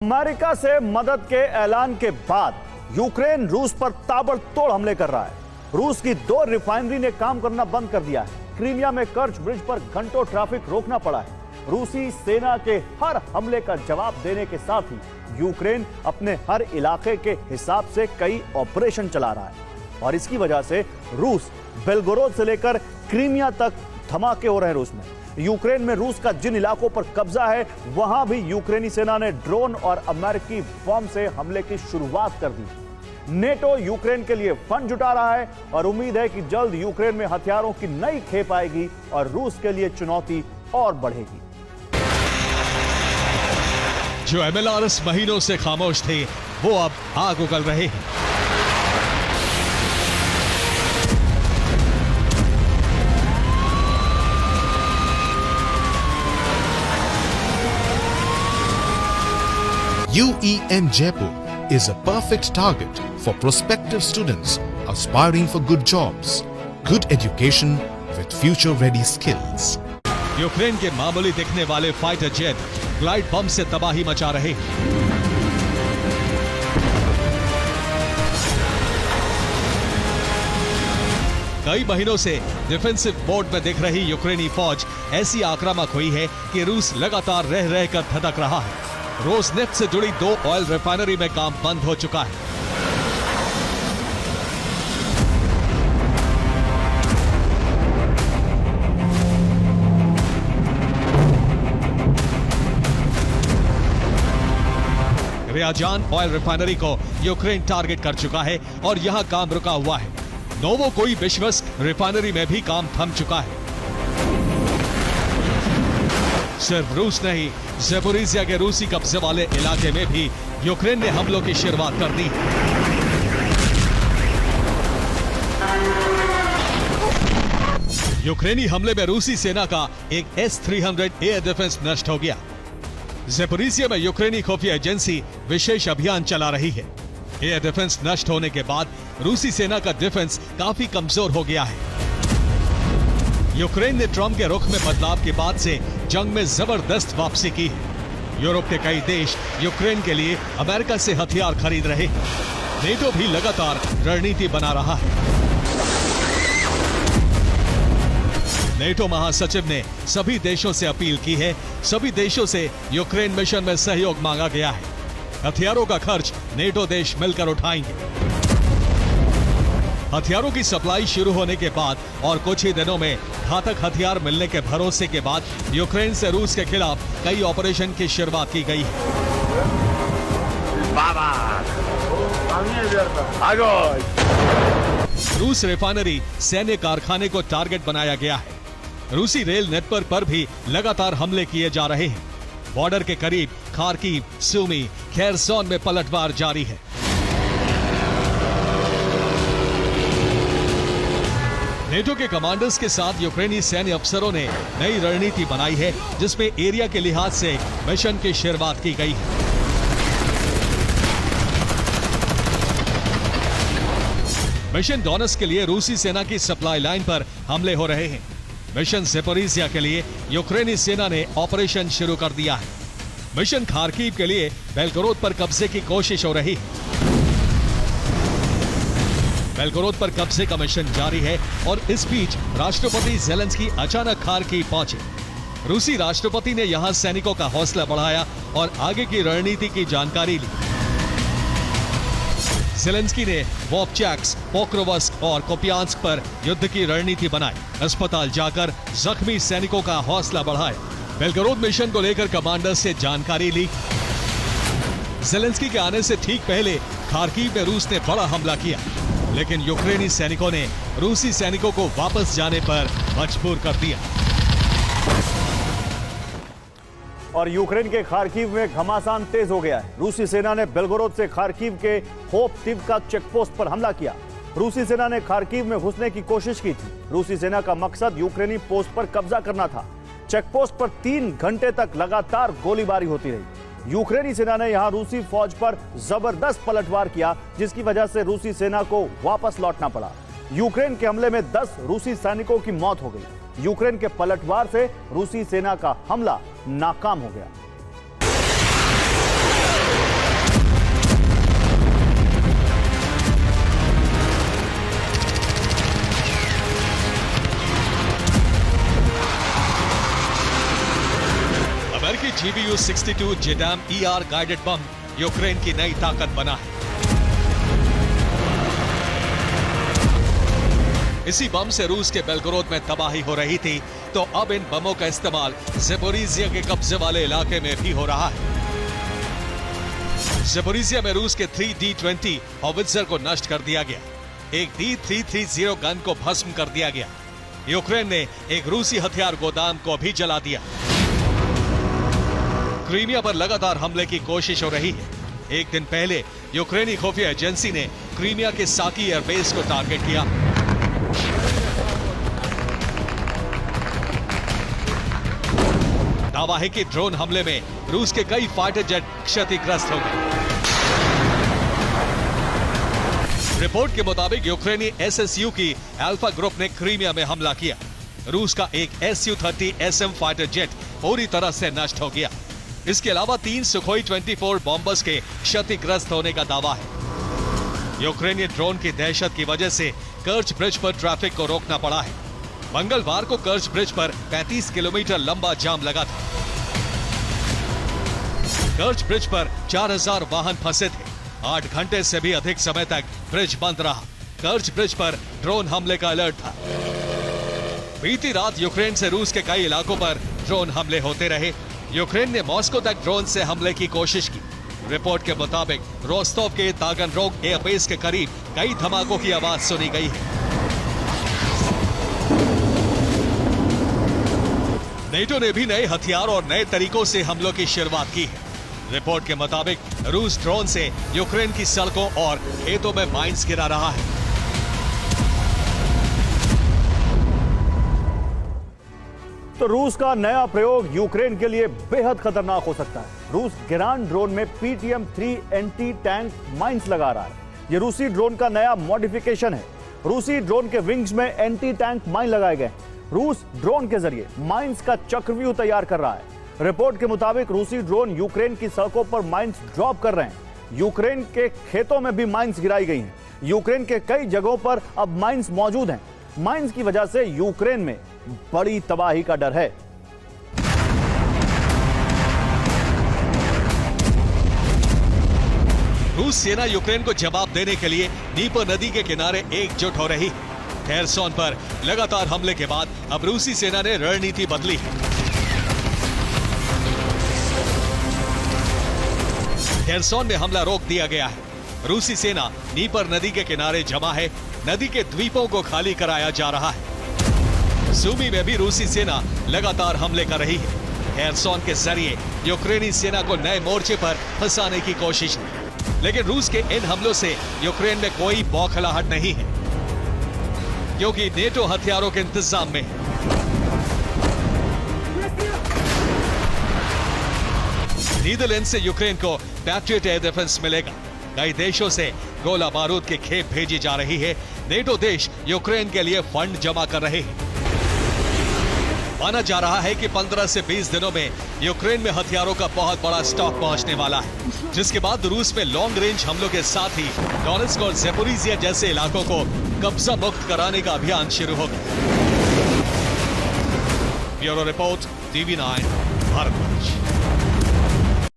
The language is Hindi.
अमेरिका से मदद के ऐलान के बाद यूक्रेन रूस पर ताबड़तोड़ हमले कर रहा है। रूस की 2 रिफाइनरी ने काम करना बंद कर दिया है। क्रीमिया में कर्च ब्रिज पर घंटों ट्रैफिक रोकना पड़ा है। रूसी सेना के हर हमले का जवाब देने के साथ ही यूक्रेन अपने हर इलाके के हिसाब से कई ऑपरेशन चला रहा है और इसकी वजह से रूस बेलगोरोद से लेकर क्रीमिया तक धमाके हो रहे हैं। रूस में यूक्रेन में रूस का जिन इलाकों पर कब्जा है वहां भी यूक्रेनी सेना ने ड्रोन और अमेरिकी बॉम्ब से हमले की शुरुआत कर दी। नेटो यूक्रेन के लिए फंड जुटा रहा है और उम्मीद है कि जल्द यूक्रेन में हथियारों की नई खेप आएगी और रूस के लिए चुनौती और बढ़ेगी। जो एमएलआरएस महीनों से खामोश थे वो अब आग उगल रहे हैं। UEM Jaipur is a perfect target for prospective students aspiring for good jobs, good education with future-ready skills. Ukraine के मामूली दिखने वाले फाइटर जेट ग्लाइड बम से तबाही मचा रहे हैं। कई महीनों से डिफेंसिव मोड में दिख रही यूक्रेनी फौज ऐसी आक्रामक हुई है कि रूस लगातार रह रहकर धधक रहा है। रोसनेफ्ट से जुड़ी 2 ऑयल रिफाइनरी में काम बंद हो चुका है। रियाजान ऑयल रिफाइनरी को यूक्रेन टारगेट कर चुका है और यहां काम रुका हुआ है। नोवो कोई विश्वस्त रिफाइनरी में भी काम थम चुका है। सिर्फ रूस नहीं, ज़ेपोरिज़िया के रूसी कब्जे वाले इलाके में भी यूक्रेन ने हमलों की शुरुआत कर दी। यूक्रेनी हमले में रूसी सेना का एक S-300 एयर डिफेंस नष्ट हो गया। ज़ेपोरिज़िया में यूक्रेनी खुफिया एजेंसी विशेष अभियान चला रही है। एयर डिफेंस नष्ट होने के बाद रूसी सेना का डिफेंस काफी कमजोर हो गया है। यूक्रेन ने ट्रंप के रुख में बदलाव के बाद से जंग में जबरदस्त वापसी की है। यूरोप के कई देश यूक्रेन के लिए अमेरिका से हथियार खरीद रहे हैं। नेटो भी लगातार रणनीति बना रहा है। नेटो महासचिव ने सभी देशों से अपील की है, सभी देशों से यूक्रेन मिशन में सहयोग मांगा गया है। हथियारों का खर्च नेटो देश मिलकर उठाएंगे। हथियारों की सप्लाई शुरू होने के बाद और कुछ ही दिनों में घातक हथियार मिलने के भरोसे के बाद यूक्रेन से रूस के खिलाफ कई ऑपरेशन की शुरुआत की गई है। रूस रिफाइनरी सैन्य कारखाने को टारगेट बनाया गया है। रूसी रेल नेटवर्क पर भी लगातार हमले किए जा रहे हैं। बॉर्डर के करीब खार्किव, सूमी, खेरसोन में पलटवार जारी है। नेटो के कमांडर्स के साथ यूक्रेनी सैन्य अफसरों ने नई रणनीति बनाई है जिसमें एरिया के लिहाज से मिशन की शुरुआत की गई है। मिशन डोनेट्स्क के लिए रूसी सेना की सप्लाई लाइन पर हमले हो रहे हैं। मिशन ज़ेपोरिज़िया के लिए यूक्रेनी सेना ने ऑपरेशन शुरू कर दिया है। मिशन खार्किव के लिए बेलगोरोद पर कब्जे की कोशिश हो रही है। बेलगोरोद पर कब्जे का मिशन जारी है और इस बीच राष्ट्रपति ज़ेलेंस्की अचानक खार्किव पहुंचे। रूसी राष्ट्रपति ने यहां सैनिकों का हौसला बढ़ाया और आगे की रणनीति की जानकारी ली। ज़ेलेंस्की ने वोपचैक्स, पोक्रोवस्क और कोपियांस्क पर युद्ध की रणनीति बनाई। अस्पताल जाकर जख्मी सैनिकों का हौसला बढ़ाया। बेलगोरोद मिशन को लेकर कमांडर से जानकारी ली। ज़ेलेंस्की के आने से ठीक पहले खार्किव में रूस ने बड़ा हमला किया, लेकिन यूक्रेनी सैनिकों ने रूसी सैनिकों को वापस जाने पर मजबूर कर दिया। और यूक्रेन के खार्किव में घमासान तेज हो गया है। रूसी सेना ने बेलगोरोद से खार्किव के होपटिवका चेकपोस्ट पर हमला किया। रूसी सेना ने खार्किव में घुसने की कोशिश की थी। रूसी सेना का मकसद यूक्रेनी पोस्ट पर कब्जा करना था। चेकपोस्ट पर 3 घंटे तक लगातार गोलीबारी होती रही। यूक्रेनी सेना ने यहां रूसी फौज पर जबरदस्त पलटवार किया, जिसकी वजह से रूसी सेना को वापस लौटना पड़ा। यूक्रेन के हमले में 10 रूसी सैनिकों की मौत हो गई। यूक्रेन के पलटवार से रूसी सेना का हमला नाकाम हो गया। Tu-62 JDAM ER guided bomb Ukraine की नई ताकत बना है। इसी बम से रूस के बेलगोरोद में तबाही हो रही थी, तो अब इन बमों का इस्तेमाल ज़पोरिज़िया के कब्जे वाले इलाके में भी हो रहा है। ज़पोरिज़िया में रूस के 3D-20 हॉवित्ज़र को नष्ट कर दिया गया। एक D-330 गन को भस्म कर दिया गया। यूक्रेन ने एक रूसी हथियार गोदाम को भी जला दिया। क्रीमिया पर लगातार हमले की कोशिश हो रही है। एक दिन पहले यूक्रेनी खुफिया एजेंसी ने क्रीमिया के साकी एयरबेस को टारगेट किया। दावा है कि ड्रोन हमले में रूस के कई फाइटर जेट क्षतिग्रस्त हो गए। रिपोर्ट के मुताबिक यूक्रेनी SSU की अल्फा ग्रुप ने क्रीमिया में हमला किया। रूस का एक Su-30 SM फाइटर जेट पूरी तरह से नष्ट हो गया। इसके अलावा 3 सुखोई 24 बॉम्बर्स के क्षतिग्रस्त होने का दावा है। यूक्रेनी ड्रोन की दहशत की वजह से कर्च ब्रिज पर ट्रैफिक को रोकना पड़ा है। मंगलवार को कर्च ब्रिज पर 35 किलोमीटर लंबा जाम लगा था। कर्च ब्रिज पर 4000 वाहन फंसे थे। 8 घंटे से भी अधिक समय तक ब्रिज बंद रहा। कर्च ब्रिज पर ड्रोन हमले का अलर्ट था। बीती रात यूक्रेन से रूस के कई इलाकों पर ड्रोन हमले होते रहे। यूक्रेन ने मॉस्को तक ड्रोन से हमले की कोशिश की। रिपोर्ट के मुताबिक रोस्तोव के तागनरोग एयरबेस के करीब कई धमाकों की आवाज सुनी गई है। नेटो ने भी नए हथियार और नए तरीकों से हमलों की शुरुआत की है। रिपोर्ट के मुताबिक रूस ड्रोन से यूक्रेन की सड़कों और खेतों में माइंस गिरा रहा है। तो रूस का नया प्रयोग यूक्रेन के लिए बेहद खतरनाक हो सकता है। रूस गिरान ड्रोन में PTM-3 एंटी टैंक माइंस लगा रहा है। यह रूसी ड्रोन का नया मॉडिफिकेशन है। रूसी ड्रोन के विंग्स में एंटी टैंक माइन लगाए गए। रूस ड्रोन के जरिए माइंस का चक्रव्यूह तैयार कर रहा है। रिपोर्ट के मुताबिक रूसी ड्रोन यूक्रेन की सड़कों पर माइंस ड्रॉप कर रहे हैं। यूक्रेन के खेतों में भी माइंस गिराई गई हैं। यूक्रेन के कई जगहों पर अब माइंस मौजूद हैं। माइंस की वजह से यूक्रेन में बड़ी तबाही का डर है। रूस सेना यूक्रेन को जवाब देने के लिए नीपर नदी के किनारे एकजुट हो रही है। खेरसोन पर लगातार हमले के बाद अब रूसी सेना ने रणनीति बदली है। खेरसोन में हमला रोक दिया गया है। रूसी सेना नीपर नदी के किनारे जमा है। नदी के द्वीपों को खाली कराया जा रहा है। सूमी में भी रूसी सेना लगातार हमले कर रही है। खेरसोन के जरिए यूक्रेनी सेना को नए मोर्चे पर फंसाने की कोशिश है। लेकिन रूस के इन हमलों से यूक्रेन में कोई बौखलाहट नहीं है, क्योंकि नेटो हथियारों के इंतजाम में है। नीदरलैंड से यूक्रेन को पैट्रियट एयर डिफेंस मिलेगा। कई देशों से गोला बारूद की खेप भेजी जा रही है। नेटो देश यूक्रेन के लिए फंड जमा कर रहे हैं। माना जा रहा है कि 15 से 20 दिनों में यूक्रेन में हथियारों का बहुत बड़ा स्टॉक पहुंचने वाला है, जिसके बाद रूस में लॉन्ग रेंज हमलों के साथ ही डोनेट्स्क और ज़पोरिज़िया जैसे इलाकों को कब्जा मुक्त कराने का अभियान शुरू होगा। Bureau report, TV9 Bharatvarsh.